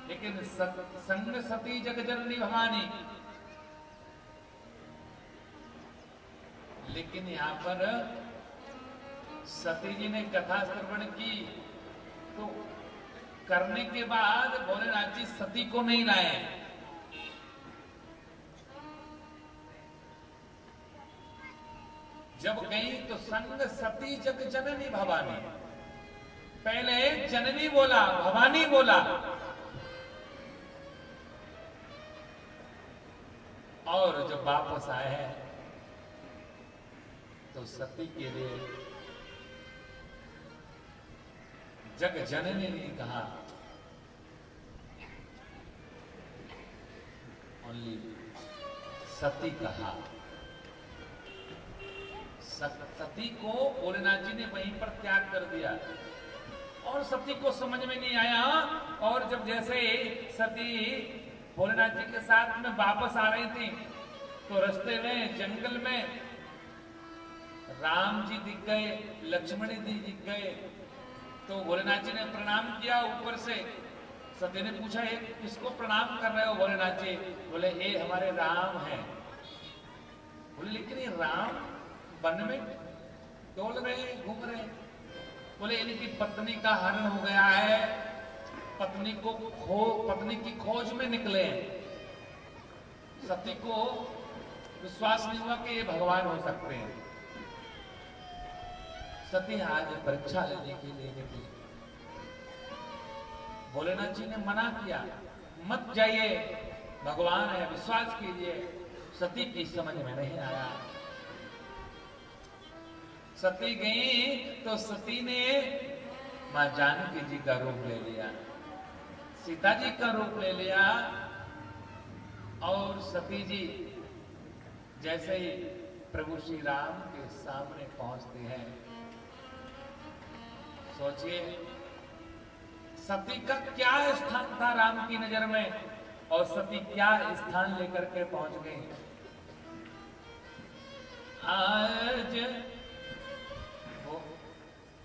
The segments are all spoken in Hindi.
लेकिन संग सती जग जननी भवानी, लेकिन यहां पर सती जी ने कथा श्रवण की तो करने के बाद भोलेनाथ जी सती को नहीं लाए। जब गई तो संग सती जग जननी भवानी, पहले जननी बोला, भवानी बोला, और जब वापस आए हैं तो सती के लिए जग जननी ने कहा, ओनली सती कहा। सती को भोलेनाथ जी ने वहीं पर त्याग कर दिया और सती को समझ में नहीं आया। और जब जैसे सती भोलेनाथ जी के साथ में वापस आ रही थी तो रास्ते में जंगल में राम जी दिख गए, लक्ष्मण जी दिख गए। तो भोलेनाथ जी ने प्रणाम किया ऊपर से। सती ने पूछा, ये किसको प्रणाम कर रहे हो भोलेनाथ जी? बोले ये हमारे राम हैं। बोले लेकिन ये राम वन में डोल रहे, घूम रहे। बोले इनकी पत्नी का हरण हो गया है, पत्नी की खोज में निकले हैं। सती को विश्वास नहीं हुआ कि ये भगवान हो सकते हैं। सती आज परीक्षा लेने के लिए निकली। भोलेनाथ जी ने मना किया, मत जाइए, भगवान है, विश्वास कीजिए। सती की समझ में नहीं आया। सती गई तो सती ने मां जानकी जी का रूप ले लिया, सीता जी का रूप ले लिया। और सती जी जैसे ही प्रभु श्री राम के सामने पहुंचते हैं, सोचिए सती का क्या स्थान था राम की नजर में, और सती क्या स्थान लेकर के पहुंच गई। आज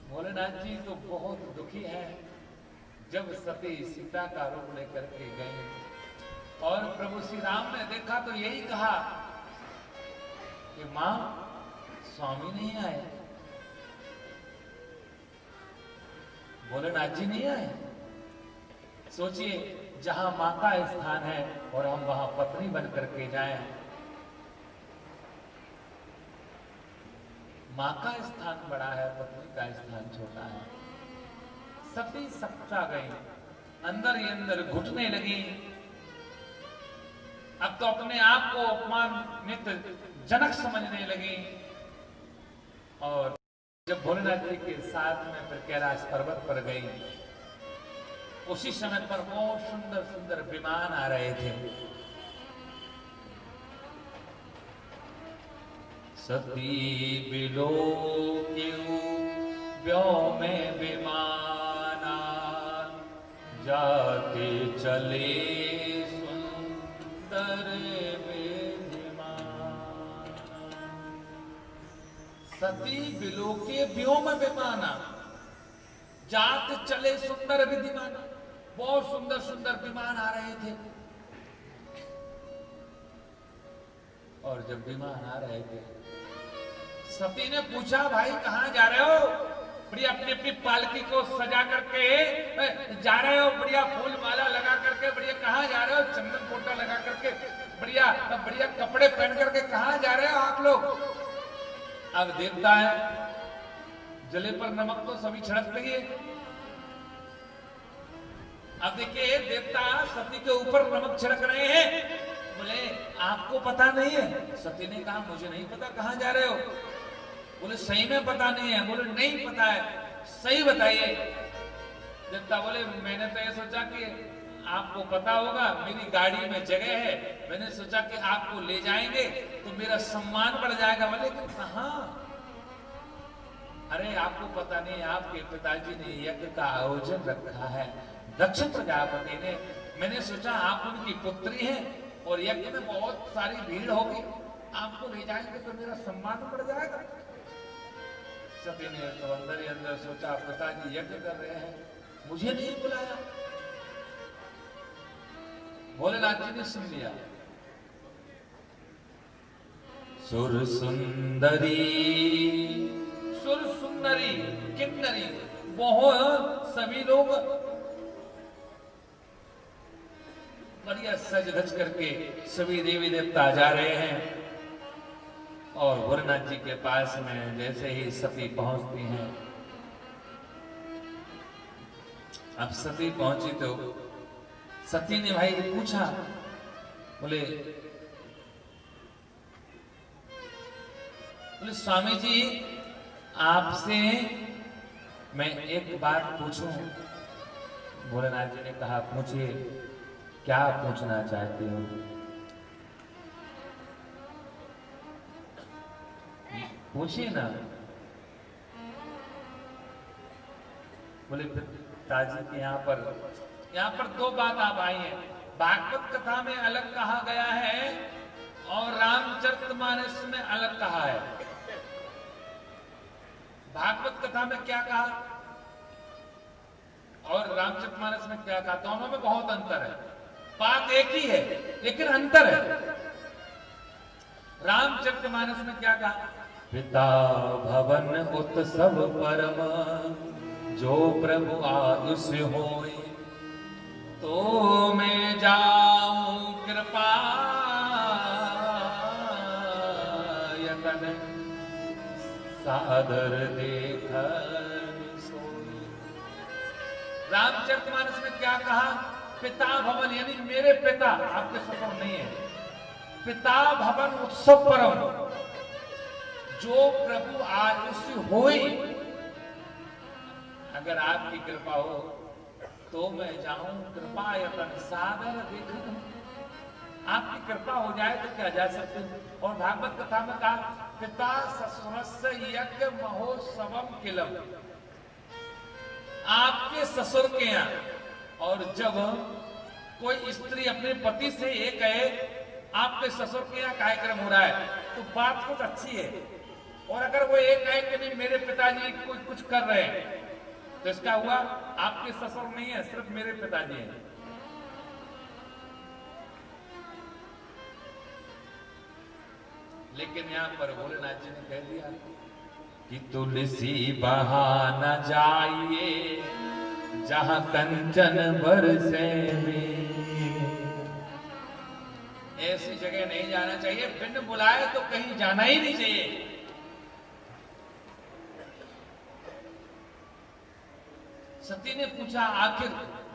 भोलेनाथ जी तो बहुत दुखी हैं। जब सती सीता का रूप लेकर के गए और प्रभु श्री राम ने देखा तो यही कहा कि मां स्वामी नहीं आए, भोलेनाथ जी नहीं आए। सोचिए जहां मां का स्थान है और हम वहां पत्नी बन करके जाएं। मां का स्थान बड़ा है, पत्नी का स्थान छोटा है। सती सच्चा गई, अंदर ही अंदर घुटने लगी। अब तो अपने आप को अपमानित जनक समझने लगी। और जब भोलेनाथ जी के साथ में फिर कैलाश पर्वत पर गई, उसी समय पर बहुत सुंदर सुंदर विमान आ रहे थे। सती बिलो क्यों व्योम में विमाना, जाते चले सुंदर विमान। सती बिलो के व्योम विमाना, जाते चले सुंदर विधिमान। बहुत सुंदर सुंदर विमान आ रहे थे। और जब विमान आ रहे थे, सती ने पूछा, भाई कहां जा रहे हो? बढ़िया अपनी अपनी पालकी को सजा करके जा रहे हो, बढ़िया फूल माला लगा करके, बढ़िया कहां जा रहे हो? चंदन पोटा लगा करके, बढ़िया बढ़िया कपड़े पहन करके कहां जा रहे हो आप लोग? अब देवता है, जले पर नमक तो सभी छिड़क देंगे। अब देखिए देवता सती के ऊपर नमक छिड़क रहे हैं। बोले आपको पता नहीं है? सती ने कहा मुझे नहीं पता, कहां जा रहे हो? बोले सही में पता नहीं है। बोले नहीं पता है, सही बताइए। देवता बोले मैंने तो ये सोचा कि आपको पता होगा, मेरी गाड़ी में जगह है, मैंने सोचा कि आपको ले जाएंगे तो मेरा सम्मान बढ़ जाएगा। बोले कहां? अरे आपको पता नहीं, आपके पिताजी ने यज्ञ का आयोजन रखा है, दक्ष प्रजापति ने। मैंने सोचा आप उनकी पुत्री हैं और यज्ञ में बहुत सारी भीड़ होगी, आपको ले जाएंगे तो मेरा सम्मान बढ़ जाएगा। सती ने तो अंदर ही अंदर सोचा पिताजी यज्ञ कर रहे हैं, मुझे नहीं बुलाया। भोलेनाथ जी ने सुन लिया। सुर सुंदरी, सुर सुंदरी किन्नरी, बहुत सभी लोग बढ़िया सज धज करके सभी देवी देवता जा रहे हैं। और भोलेनाथ जी के पास में जैसे ही सती पहुंचती हैं, अब सती पहुंची तो सती ने भाई पूछा, बोले स्वामी जी आपसे मैं एक बात पूछूं? भोलेनाथ जी ने कहा पूछिए, क्या पूछना चाहती हूँ? पूछिए ना। बोले पिताजी के यहाँ पर दो बात आप आई हैं। भागवत कथा में अलग कहा गया है और रामचरितमानस में अलग कहा है। भागवत कथा में क्या कहा और रामचरितमानस में क्या कहा, दोनों में बहुत अंतर है। बात एक ही है लेकिन अंतर है। रामचरितमानस में क्या कहा? पिता भवन उत्सव परम, जो प्रभु आयुष होय, तो मैं जाऊं कृपा यतन, सादर देखन सोई। रामचरितमानस में क्या कहा? पिता भवन यानी मेरे पिता, आपके ससुर नहीं है। पिता भवन उत्सव परम, जो प्रभु आयुष होई, अगर आपकी कृपा हो तो मैं जाऊं कृपा यतन, सादर देखन। आपकी कृपा हो जाए तो क्या जा सकते हैं। और भागवत कथा में कहा पिता ससुरस्य यज्ञ महोत्सवम किलम, आपके ससुर के यहाँ। और जब कोई स्त्री अपने पति से ये कहे आपके ससुर के यहाँ कार्यक्रम हो रहा है तो बात कुछ अच्छी है। और अगर वो ये कहे कि नहीं मेरे पिताजी कुछ कर रहे हैं तो इसका हुआ आपके ससुर नहीं है, सिर्फ मेरे पिताजी हैं। लेकिन यहां पर भोलेनाथ जी ने कह दिया कि तुलसी बहाना जाइए जहां कंचन बरसे में। ऐसी जगह नहीं जाना चाहिए, बिन बुलाए तो कहीं जाना ही नहीं चाहिए। सती ने पूछा आखिर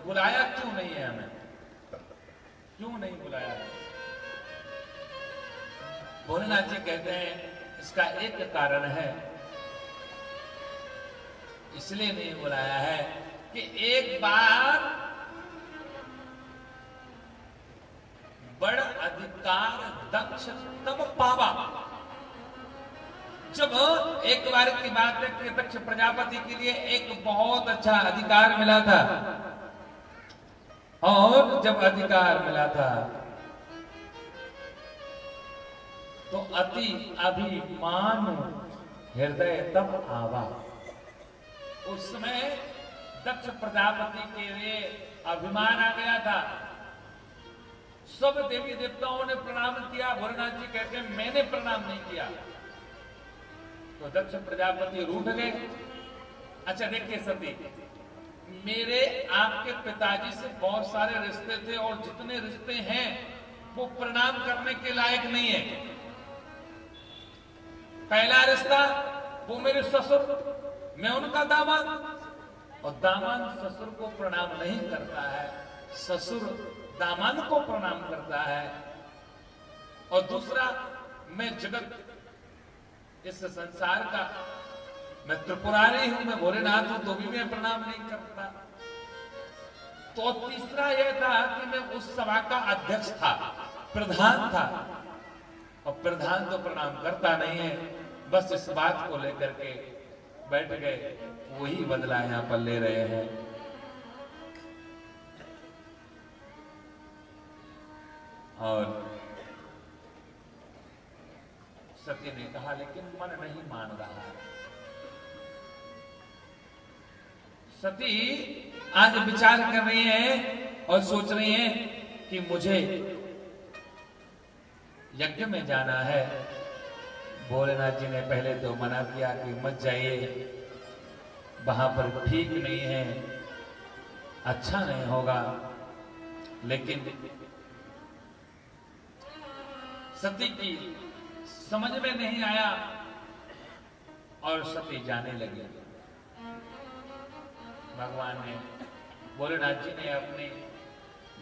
बुलाया क्यों नहीं है हमें, क्यों नहीं बुलाया है? भोलेनाथ जी कहते हैं इसका एक कारण है, इसलिए नहीं बुलाया है कि एक बार बड़ अधिकार दक्ष तब पावा। जब एक बार की बात है कि दक्ष प्रजापति के लिए एक बहुत अच्छा अधिकार मिला था, और जब अधिकार मिला था तो अति अभिमान हृदय तब आवा। उस समय दक्ष प्रजापति के लिए अभिमान आ गया था। सब देवी देवताओं ने प्रणाम किया, भोलेनाथ जी कहते हैं मैंने प्रणाम नहीं किया। तो दक्ष प्रजापति रूठ गए। अच्छा देखिए सती, मेरे आपके पिताजी से बहुत सारे रिश्ते थे और जितने रिश्ते हैं वो प्रणाम करने के लायक नहीं है। पहला रिश्ता वो मेरे ससुर, मैं उनका दामाद, और दामाद ससुर को प्रणाम नहीं करता है, ससुर दामाद को प्रणाम करता है। और दूसरा, मैं जगत इस संसार का, मैं त्रिपुरारी हूं, मैं भोलेनाथ हूं, तो भी मैं प्रणाम नहीं करता। तो तीसरा यह था कि मैं उस सभा का अध्यक्ष था, प्रधान था, और प्रधान तो प्रणाम करता नहीं है। बस इस बात को लेकर के बैठ गए, वही बदला यहां पर ले रहे हैं। और सती ने कहा लेकिन मन नहीं मान रहा है। सती आज विचार कर रही हैं और सोच रही हैं कि मुझे यज्ञ में जाना है। भोलेनाथ जी ने पहले तो मना किया कि मत जाइए, वहां पर ठीक नहीं है, अच्छा नहीं होगा। लेकिन सती की समझ में नहीं आया और सती जाने लगी। भगवान ने, भोलेनाथ जी ने अपने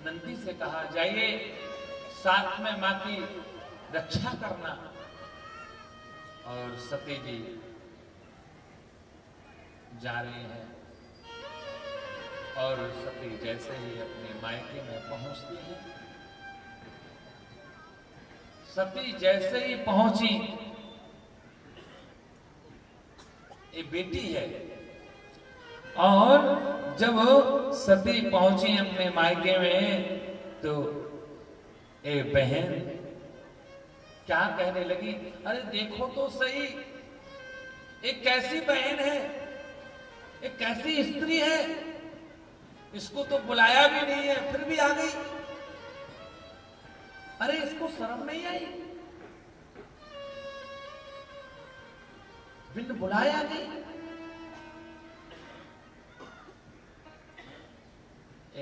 नंदी से कहा, जाइए साथ में मां की रक्षा करना। और सती जी जा रही हैं और सती जैसे ही अपने मायके में पहुंचती है, सती जैसे ही पहुंची, ये बेटी है, और जब सती पहुंची अपने मायके में तो ए बहन क्या कहने लगी, अरे देखो तो सही, एक कैसी बहन है, एक कैसी स्त्री है, इसको तो बुलाया भी नहीं है फिर भी आ गई। अरे इसको शर्म नहीं आई, बिन बुलाया गई।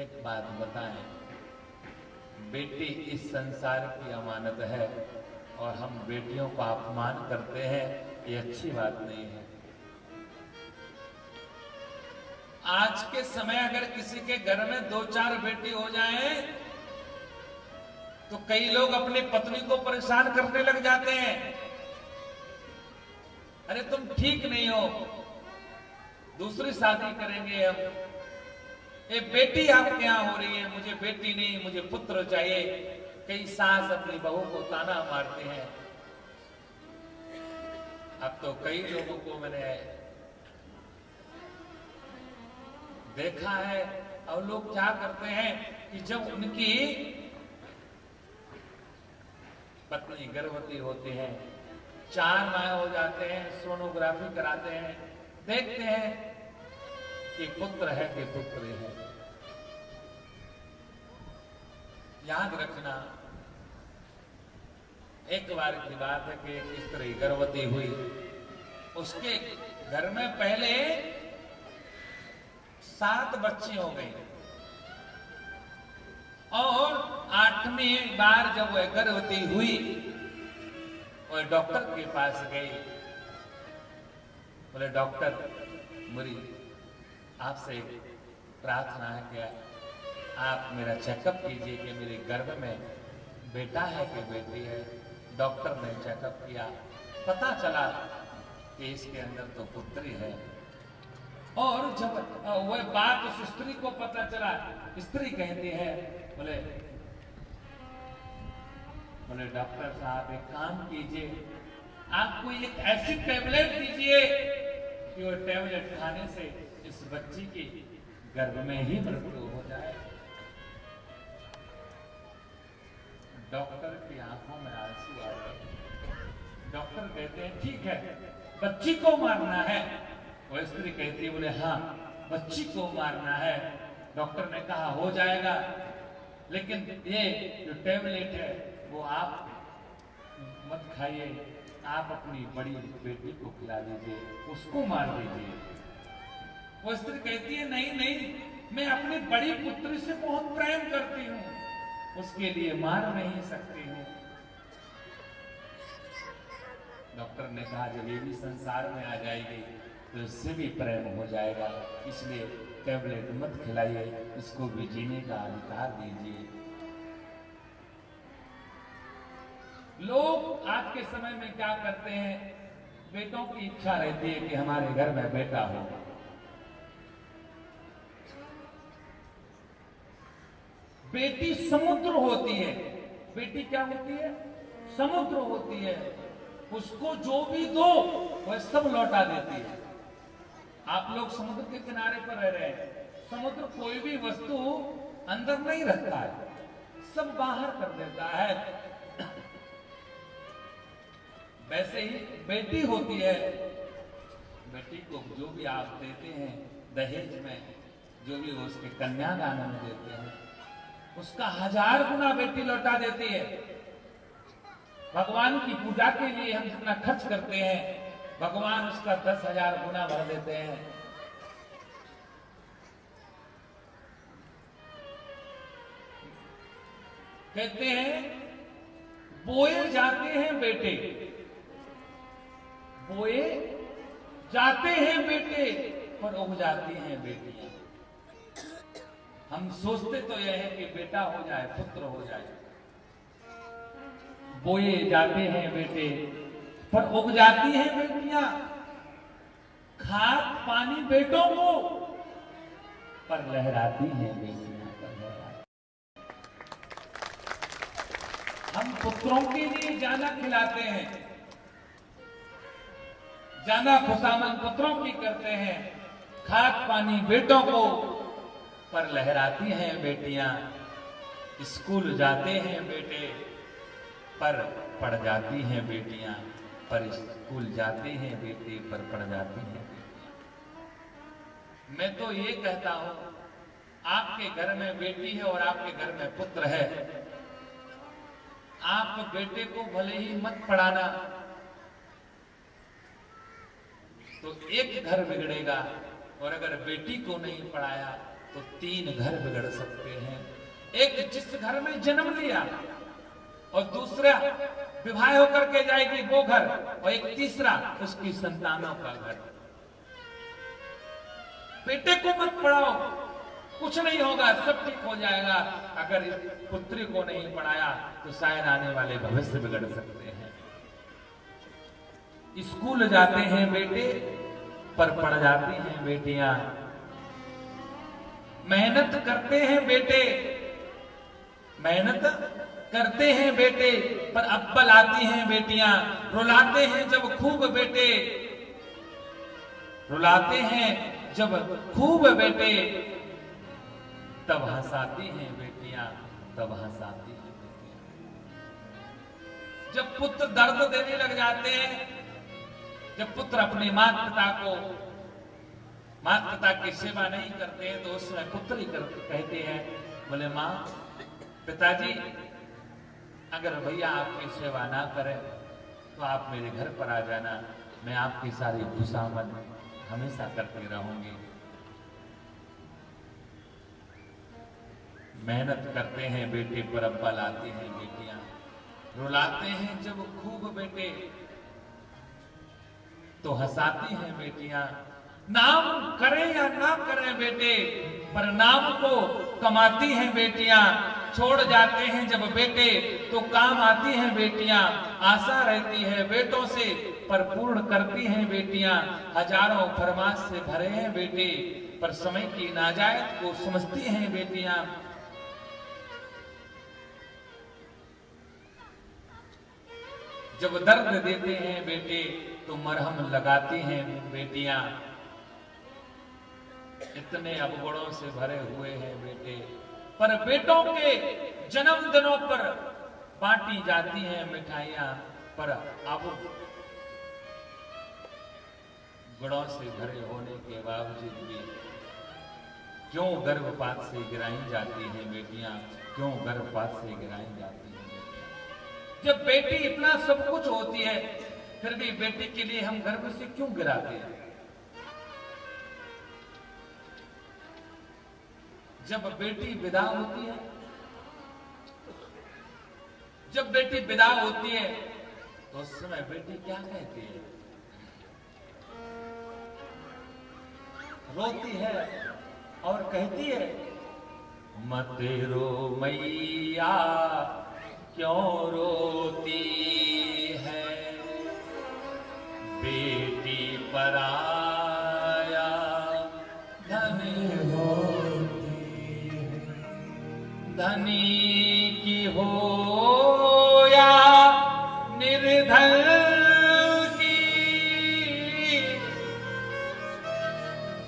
एक बात बताएं, बेटी इस संसार की अमानत है और हम बेटियों का अपमान करते हैं, ये अच्छी बात नहीं है। आज के समय अगर किसी के घर में 2-4 बेटी हो जाएं, तो कई लोग अपनी पत्नी को परेशान करने लग जाते हैं। अरे तुम ठीक नहीं हो, दूसरी शादी करेंगे हम। ये बेटी आपके यहां हो रही है, मुझे बेटी नहीं मुझे पुत्र चाहिए। कई सास अपनी बहू को ताना मारते हैं। अब तो कई लोगों को मैंने देखा है, और लोग क्या करते हैं कि जब उनकी पत्नी गर्भवती होती है, 4 माह हो जाते हैं, सोनोग्राफी कराते हैं, देखते हैं कि पुत्र है कि पुत्री है। याद रखना, एक बार की बात है कि एक स्त्री गर्भवती हुई, उसके घर में पहले 7 बच्चे हो गए, और 8वीं बार जब वह गर्भवती हुई, वह डॉक्टर के पास गई। बोले डॉक्टर, मेरी आपसे प्रार्थना है कि आप मेरा चेकअप कीजिए कि मेरे गर्भ में बेटा है कि बेटी है। डॉक्टर ने चेकअप किया, पता चला कि इसके अंदर तो पुत्री है। और जब वह बात उस स्त्री को पता चला, स्त्री कहती है, बोले डॉक्टर साहब एक काम कीजिए, आपको एक ऐसी टैबलेट दीजिए कि वो टैबलेट खाने से इस बच्ची की गर्भ में ही मृत्यु हो जाए। डॉक्टर की आंखों में आंसू आ गए। डॉक्टर कहते हैं ठीक है, बच्ची को मारना है। वो स्त्री कहती है, बोले हाँ बच्ची को मारना है। डॉक्टर ने कहा हो जाएगा, लेकिन ये जो टैबलेट है वो आप मत खाइए, आप अपनी बड़ी बेटी को खिला दीजिए, उसको मार दीजिए। वो स्त्री कहती है नहीं नहीं, मैं अपनी बड़ी पुत्री से बहुत प्रेम करती हूँ, उसके लिए मार नहीं सकती हूँ। डॉक्टर ने कहा जब ये भी संसार में आ जाएगी तो इससे भी प्रेम हो जाएगा, इसलिए टैबलेट मत खिलाइए, इसको भी जीने का अधिकार दीजिए। लोग आज के समय में क्या करते हैं, बेटों की इच्छा रहती है कि हमारे घर में बेटा हो। बेटी समुद्र होती है। बेटी क्या होती है? समुद्र होती है। उसको जो भी दो वह सब लौटा देती है। आप लोग समुद्र के किनारे पर रह रहे हैं, समुद्र कोई भी वस्तु अंदर नहीं रखता है, सब बाहर कर देता है। वैसे ही बेटी होती है, बेटी को जो भी आप देते हैं दहेज में, जो भी उसके कन्यादान में देते हैं, वो उसका 1000 गुना बेटी लौटा देती है। भगवान की पूजा के लिए हम जितना खर्च करते हैं, भगवान उसका 10,000 गुना भर देते हैं। कहते हैं बोए जाते हैं बेटे, बोए जाते हैं बेटे पर उग जाती हैं बेटियां। हम सोचते तो यह है कि बेटा हो जाए, पुत्र हो जाए। बोए जाते हैं बेटे पर उग जाती हैं बेटियां, खाद पानी बेटों को पर लहराती हैं बेटियां। हम पुत्रों के लिए जाना खिलाते हैं, जाना खुशामद पुत्रों की करते हैं, खाद पानी बेटों को पर लहराती हैं बेटियां। स्कूल जाते हैं बेटे पर पढ़ जाती हैं बेटियां, पर स्कूल जाते हैं बेटे पर पढ़ जाती हैं बेटियां। मैं तो ये कहता हूं, आपके घर में बेटी है और आपके घर में पुत्र है, आप बेटे को भले ही मत पढ़ाना तो एक घर बिगड़ेगा, और अगर बेटी को नहीं पढ़ाया तो 3 घर बिगड़ सकते हैं। एक जिस घर में जन्म लिया, और दूसरा विवाह होकर के जाएगी वो घर, और एक तीसरा उसकी संतानों का घर। बेटे को मत पढ़ाओ, कुछ नहीं होगा, सब ठीक हो जाएगा। अगर इस पुत्री को नहीं पढ़ाया तो शायद आने वाले भविष्य बिगड़ सकते हैं। स्कूल जाते हैं बेटे पर पढ़ जाती हैं बेटियां, मेहनत करते हैं बेटे, मेहनत करते हैं बेटे पर अव्वल आती हैं बेटियां। रुलाते हैं जब खूब बेटे, रुलाते हैं जब खूब बेटे, तब हंसाती हैं बेटियां, तब हंसाती हैं बेटियां। जब पुत्र दर्द देने लग जाते हैं, जब पुत्र अपने माता पिता को, माता पिता की सेवा नहीं करते हैं, तो उस समय पुत्र ही कहते हैं, बोले मां पिताजी अगर भैया आपकी सेवा ना करें तो आप मेरे घर पर आ जाना, मैं आपकी सारी खुशामद हमेशा करती रहूंगी। मेहनत करते हैं बेटे पर अव्वल आती हैं बेटियां, रुलाते हैं जब खूब बेटे तो हंसाती हैं बेटियां। नाम करें या ना करें बेटे, पर नाम को कमाती हैं बेटियां। छोड़ जाते हैं जब बेटे तो काम आती हैं बेटियां। आशा रहती है बेटों से पर पूर्ण करती हैं बेटियां। हजारों फरमाश से भरे हैं बेटे, पर समय की नाजायज को समझती हैं बेटियां। जब दर्द देते हैं बेटे तो मरहम लगाती हैं बेटियां। इतने अवगुणों से भरे हुए हैं बेटे, पर बेटों के जन्मदिनों पर बांटी जाती हैं मिठाइयां, पर अब गुणों से भरे होने के बावजूद भी क्यों गर्भपात से गिराई जाती हैं बेटियां, क्यों गर्भपात से गिराई जाती हैं बेटियां। जब बेटी इतना सब कुछ होती है, फिर भी बेटी के लिए हम गर्भ से क्यों गिराते हैं? जब बेटी विदा होती है, जब बेटी विदा होती है तो उस समय बेटी क्या कहती है? रोती है और कहती है, मत रो मैया क्यों रोती है, बेटी पराया धन होती है, धनी की हो या निर्धन की,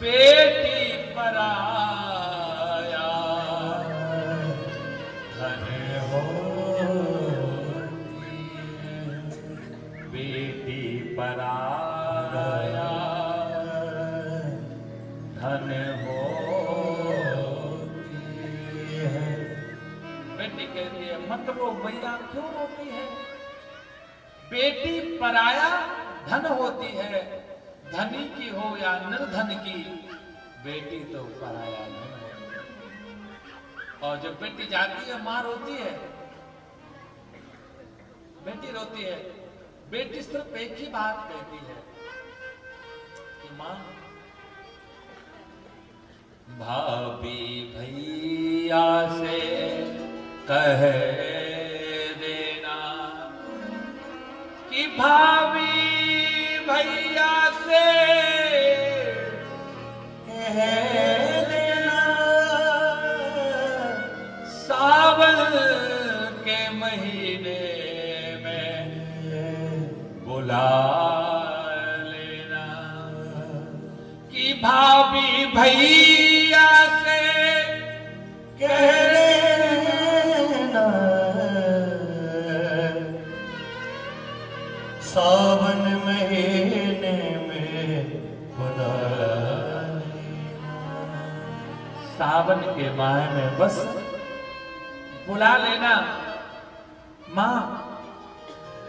बेटी पराया धन होती है, बेटी पराया धन होती है। बेटी कहती है मत रो भैया, क्यों रोती है? बेटी पराया धन होती है, धनी की हो या निर्धन की, बेटी तो पराया धन है। और जब बेटी जाती है मां रोती है, बेटी रोती है। बेटी सिर्फ एक ही बात कहती है कि मां, भाभी भैया से कह देना कि भाभी भैया से कह देना सावन के महीने में बुला लेना, कि भाभी भैया से कह देना सावन महीने में बुला लेना। सावन के माह में बस बुला लेना। मां,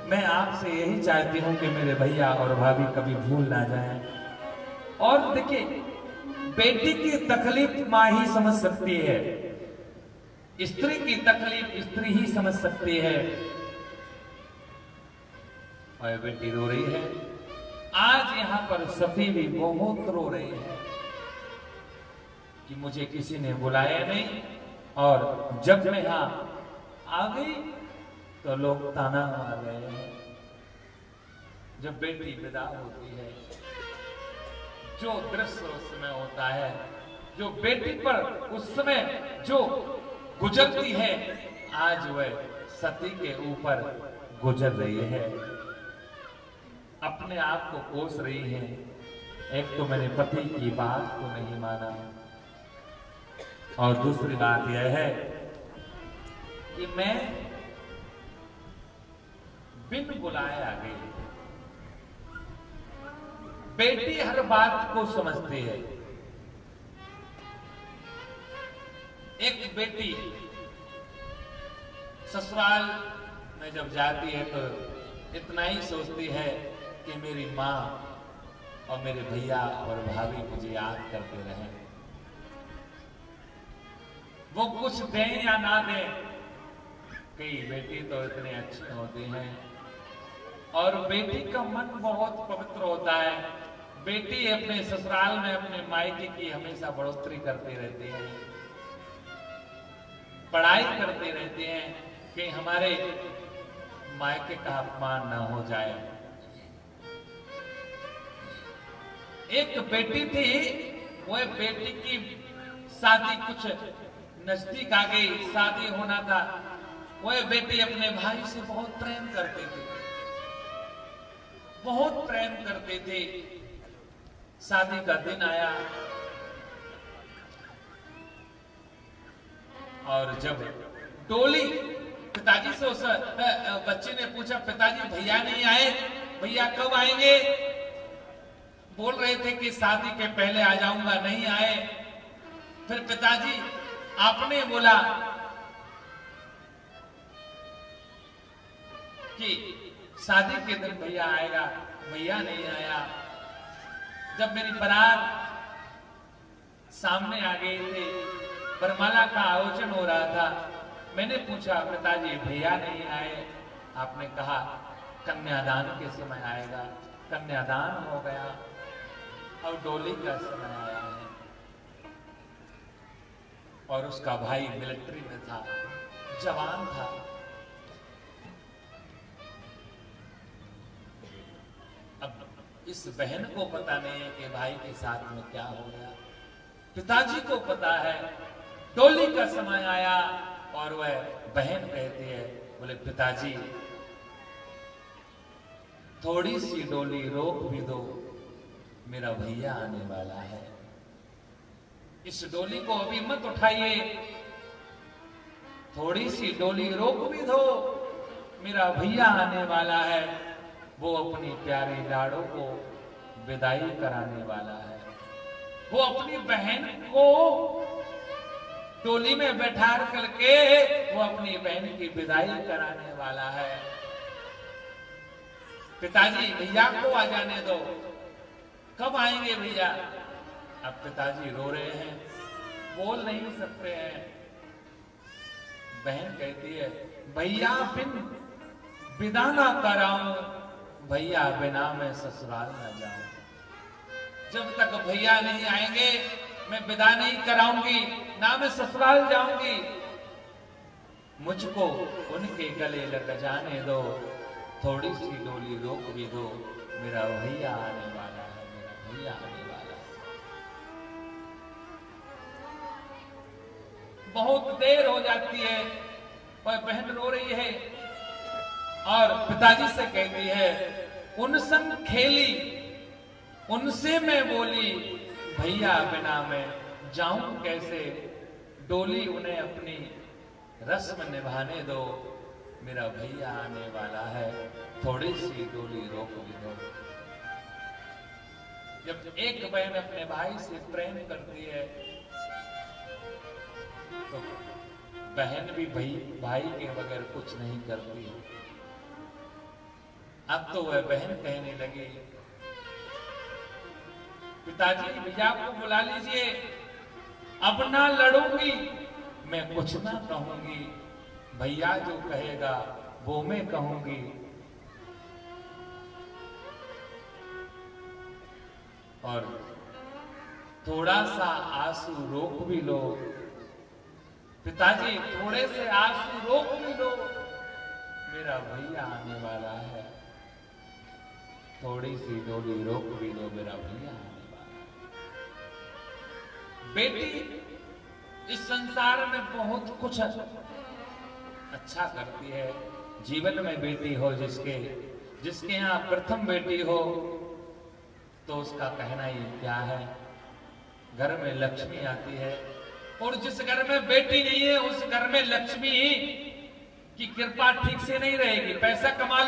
मैं आपसे यही चाहती हूं कि मेरे भैया और भाभी कभी भूल ना जाएं। और देखिए, बेटी की तकलीफ मां ही समझ सकती है, स्त्री की तकलीफ स्त्री ही समझ सकती है। और बेटी रो रही है। आज यहां पर सती भी बहुत रो रही है कि मुझे किसी ने बुलाया नहीं, और जब मैं यहां आ गई तो लोग ताना मार रहे हैं। जब बेटी विदा होती है, जो दृश्य उस समय होता है, जो बेटी पर उस समय जो गुजरती है, आज वह सती के ऊपर गुजर रही है, अपने आप को कोस रही है। एक तो मैंने पति की बात को नहीं माना, और दूसरी बात यह है कि मैं बिन बुलाए आ गई। बेटी हर बात को समझती है। एक बेटी ससुराल में जब जाती है तो इतना ही सोचती है कि मेरी माँ और मेरे भैया और भाभी मुझे याद करते रहें। वो कुछ दें या ना दें, कई बेटी तो इतने अच्छे होते हैं, और बेटी का मन बहुत पवित्र होता है। बेटी अपने ससुराल में अपने मायके की हमेशा बढ़ोतरी करते रहते हैं, पढ़ाई करते रहते हैं कि हमारे मायके का अपमान ना हो जाए। एक बेटी थी, वह बेटी की शादी कुछ नजदीक आ गई, शादी होना था। वह बेटी अपने भाई से बहुत प्रेम करते थे, बहुत प्रेम करते थे। शादी का दिन आया और जब डोली, पिताजी से उस बच्चे ने पूछा, पिताजी भैया नहीं आए, भैया कब आएंगे? बोल रहे थे कि शादी के पहले आ जाऊंगा, नहीं आए। फिर पिताजी आपने बोला कि शादी के दिन भैया आएगा, भैया नहीं आया। जब मेरी बारात सामने आ गई थी, वरमाला का आयोजन हो रहा था, मैंने पूछा पिताजी भैया नहीं आए? आपने कहा कन्यादान के समय आएगा। कन्यादान हो गया और डोली का समय आया है, और उसका भाई मिलिट्री में था, जवान था। अब इस बहन को पता नहीं है कि भाई के साथ में क्या हो गया। पिताजी को पता है। डोली का समय आया और वह बहन कहती है, बोले पिताजी थोड़ी सी डोली रोक भी दो, मेरा भैया आने वाला है। इस डोली को अभी मत उठाइए, थोड़ी सी डोली रोक भी दो, मेरा भैया आने वाला है। वो अपनी प्यारी लाड़ो को विदाई कराने वाला है। वो अपनी बहन को टोली में बैठा करके वो अपनी बहन की विदाई कराने वाला है। पिताजी भैया को आ जाने दो, कब आएंगे भैया? अब पिताजी रो रहे हैं, बोल नहीं सकते हैं। बहन कहती है, भैया बिन विदा ना कराऊं, भैया बिना मैं ससुराल ना जाऊं। जब तक भैया नहीं आएंगे मैं विदा नहीं कराऊंगी, ना मैं ससुराल जाऊंगी। मुझको उनके गले लग जाने दो, थोड़ी सी डोली रोक भी दो, मेरा भैया आने वाला है, मेरा भैया आने वाला है। बहुत देर हो जाती है और बहन रो रही है और पिताजी से कहती है, उन संग खेली उनसे मैं बोली, भैया बिना मैं जाऊं कैसे, डोली उन्हें अपनी रस्म निभाने दो, मेरा भैया आने वाला है, थोड़ी सी डोली रोक भी दो। जब एक बहन अपने भाई से प्रेम करती है तो बहन भी भाई के बगैर कुछ नहीं करती। अब तो वह बहन कहने लगी, पिताजी भैया को बुला लीजिए, अब ना लड़ूंगी, मैं कुछ ना कहूंगी, भैया जो कहेगा वो मैं कहूंगी। और थोड़ा सा आंसू रोक भी लो, पिताजी थोड़े से आंसू रोक भी लो, मेरा भैया आने वाला है, थोड़ी सी डोली रोक भी लो, मेरा भैया आने वाला है। बेटी इस संसार में बहुत कुछ अच्छा करती है। जीवन में बेटी हो जिसके यहाँ प्रथम बेटी हो तो उसका कहना ही क्या है। घर में लक्ष्मी आती है, और जिस घर में बेटी नहीं है उस घर में लक्ष्मी की कृपा ठीक से नहीं रहेगी। पैसा कमा लो